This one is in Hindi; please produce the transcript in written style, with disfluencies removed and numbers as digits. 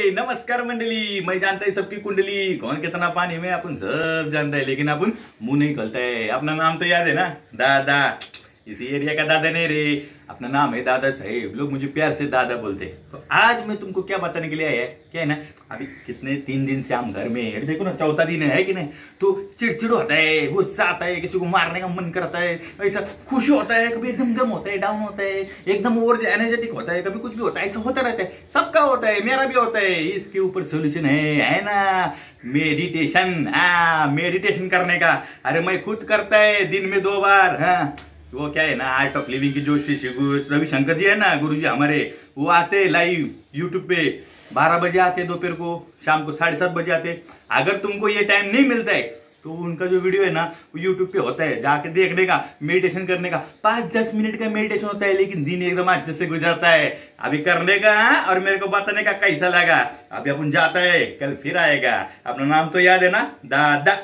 नमस्कार मंडली। मैं जानता है सबकी कुंडली, कौन कितना पानी में अपन सब जानता है, लेकिन अपन मुंह नहीं खोलता है। अपना नाम तो याद है ना, दादा। इसी एरिया का दादा नहीं रे, अपना नाम है दादा साहेब। लोग मुझे प्यार से दादा बोलते हैं। तो आज मैं तुमको क्या बताने के लिए आया है, क्या है ना, अभी कितने 3 दिन से हम घर में है, देखो ना, चौथा दिन है कि नहीं। तो चिड़चिड़ होता है, गुस्सा आता है, किसी को मारने का मन करता है, ऐसा खुशी होता है, कभी एकदम गम होता है, डाउन होता है, एकदम ओवर एनर्जेटिक होता है, कभी कुछ भी होता है, ऐसा होता रहता है। सबका होता है, मेरा भी होता है। इसके ऊपर सोल्यूशन है ना, मेडिटेशन। मेडिटेशन करने का। अरे मैं खुद करता है दिन में 2 बार। हाँ, वो क्या है ना, आर्ट ऑफ लिविंग की जो श्री रविशंकर जी है ना, गुरु जी हमारे, वो आते लाइव यूट्यूब पे 12 बजे आते, दोपहर को, शाम को 7:30 बजे आते। अगर तुमको ये टाइम नहीं मिलता है तो उनका जो वीडियो है ना, वो यूट्यूब पे होता है, जाके देखने का, मेडिटेशन करने का। 5-10 मिनट का मेडिटेशन होता है, लेकिन दिन एकदम अच्छे से गुजरता है। अभी करने का और मेरे को बताने का कैसा लगा। अभी अपन जाता है, कल फिर आएगा। अपना नाम तो याद है ना, दादा।